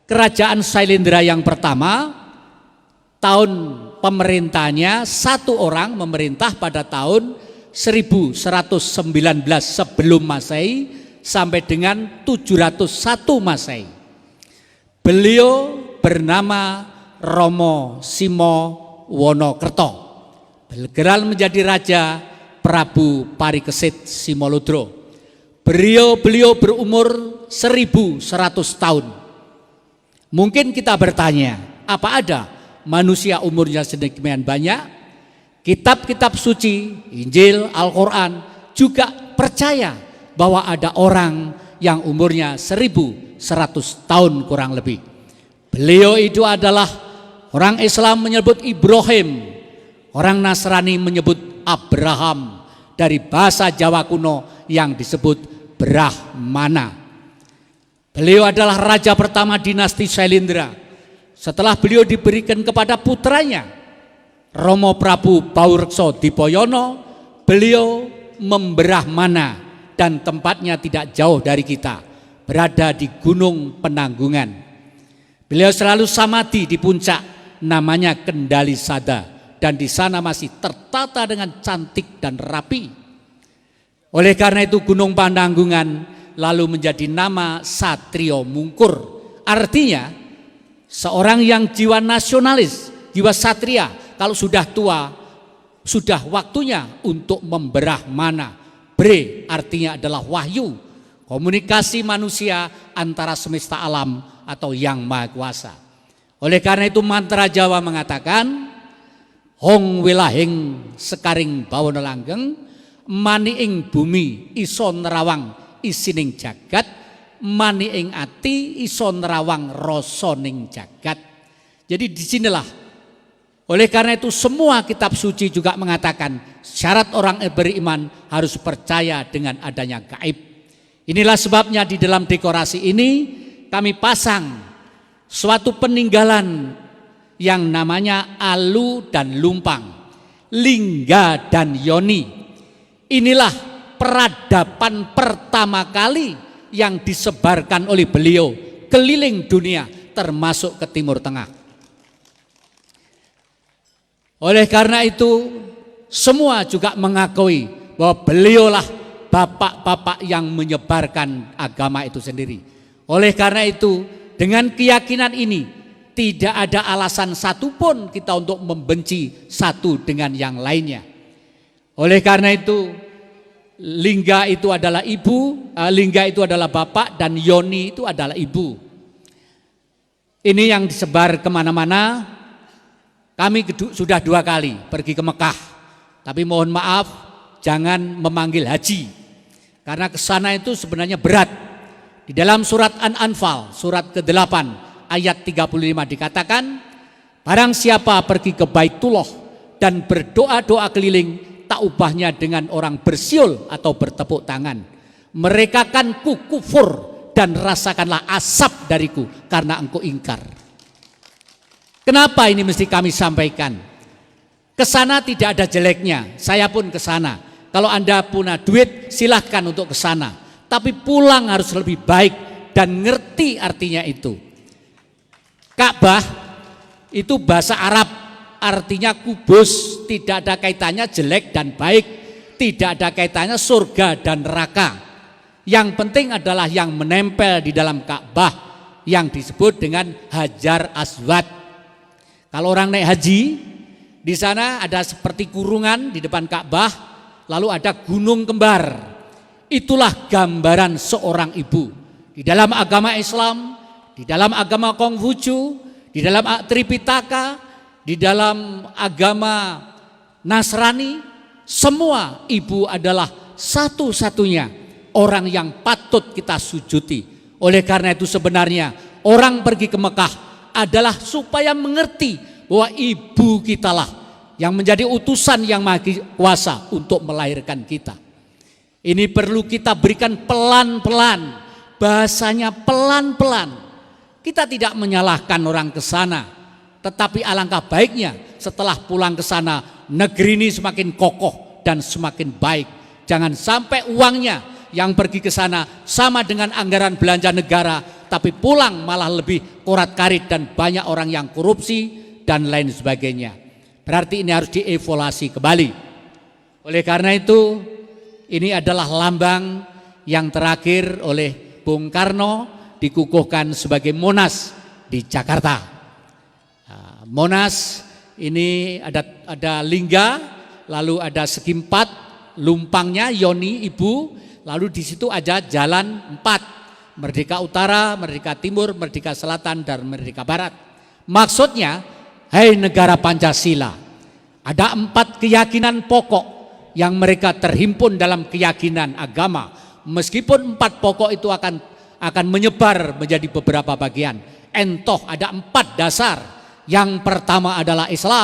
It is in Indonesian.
Kerajaan Sailendra yang pertama, tahun pemerintahnya satu orang memerintah pada tahun 1119 sebelum Masehi sampai dengan 701 Masehi. Beliau bernama Romo Simo Wonokerto. Bergerak menjadi Raja Prabu Parikesit Simoludro. Beliau berumur 1100 tahun. Mungkin kita bertanya, apa ada manusia umurnya sedemikian banyak? Kitab-kitab suci, Injil, Al-Quran juga percaya bahwa ada orang yang umurnya 1100 tahun kurang lebih. Beliau itu adalah orang Islam menyebut Ibrahim, orang Nasrani menyebut Abraham, dari bahasa Jawa kuno yang disebut Brahmana. Beliau adalah raja pertama dinasti Sailendra. Setelah beliau diberikan kepada putranya Romo Prabu Baurekso Dipoyono, beliau membrahmana dan tempatnya tidak jauh dari kita, berada di Gunung Penanggungan. Beliau selalu samadhi di puncak, namanya Kendali Sada, dan di sana masih tertata dengan cantik dan rapi. Oleh karena itu Gunung Penanggungan lalu menjadi nama Satrio Mungkur. Artinya seorang yang jiwa nasionalis, jiwa satria, kalau sudah tua, sudah waktunya untuk membrahmana. Bre artinya adalah wahyu, komunikasi manusia antara semesta alam atau Yang Maha Kuasa. Oleh karena itu mantra Jawa mengatakan, Hong wilahing sekaring bawana langgeng, mani ing bumi iso nerawang isining jagat, mani ing ati iso nerawang rasaning jagat. Jadi disinilah, oleh karena itu semua kitab suci juga mengatakan syarat orang beriman harus percaya dengan adanya gaib. Inilah sebabnya di dalam dekorasi ini kami pasang suatu peninggalan yang namanya Alu dan Lumpang, Lingga dan Yoni. Inilah peradaban pertama kali yang disebarkan oleh beliau keliling dunia termasuk ke Timur Tengah. Oleh karena itu semua juga mengakui bahwa beliaulah bapak-bapak yang menyebarkan agama itu sendiri. Oleh karena itu dengan keyakinan ini tidak ada alasan satupun kita untuk membenci satu dengan yang lainnya. Oleh karena itu Lingga itu adalah ibu, Lingga itu adalah bapak, dan Yoni itu adalah ibu. Ini yang disebar kemana-mana. Kami sudah 2 kali pergi ke Mekah, tapi mohon maaf jangan memanggil haji, karena ke sana itu sebenarnya berat. Di dalam surat An-Anfal, surat ke-8 ayat 35 dikatakan, barang siapa pergi ke Baitullah dan berdoa-doa keliling, tak ubahnya dengan orang bersiul atau bertepuk tangan. Mereka kan ku kufur dan rasakanlah asap dariku karena engkau ingkar. Kenapa ini mesti kami sampaikan? Kesana tidak ada jeleknya, saya pun kesana. Kalau Anda punya duit silahkan untuk kesana, tapi pulang harus lebih baik dan ngerti artinya itu. Ka'bah itu bahasa Arab, artinya kubus, tidak ada kaitannya jelek dan baik, tidak ada kaitannya surga dan neraka. Yang penting adalah yang menempel di dalam Ka'bah yang disebut dengan Hajar Aswad. Kalau orang naik haji, di sana ada seperti kurungan di depan Ka'bah, lalu ada gunung kembar. Itulah gambaran seorang ibu. Di dalam agama Islam, di dalam agama Konghucu, di dalam Tripitaka, di dalam agama Nasrani, semua ibu adalah satu-satunya orang yang patut kita sujuti. Oleh karena itu sebenarnya orang pergi ke Mekah adalah supaya mengerti bahwa ibu kitalah yang menjadi utusan Yang Maha Kuasa untuk melahirkan kita. Ini perlu kita berikan pelan-pelan, bahasanya pelan-pelan. Kita tidak menyalahkan orang ke sana, tetapi alangkah baiknya setelah pulang ke sana negeri ini semakin kokoh dan semakin baik. Jangan sampai uangnya yang pergi ke sana sama dengan anggaran belanja negara tapi pulang malah lebih korat-karit dan banyak orang yang korupsi dan lain sebagainya. Berarti ini harus dievaluasi kembali. Oleh karena itu, ini adalah lambang yang terakhir oleh Bung Karno dikukuhkan sebagai Monas di Jakarta. Nah, Monas ini ada lingga, lalu ada segi empat, lumpangnya Yoni ibu, lalu di situ ada jalan empat, Merdeka Utara, Merdeka Timur, Merdeka Selatan, dan Merdeka Barat. Maksudnya, hai negara Pancasila, ada 4 keyakinan pokok yang mereka terhimpun dalam keyakinan agama. Meskipun 4 pokok itu akan menyebar menjadi beberapa bagian. Entoh ada 4 dasar. Yang pertama adalah Islam.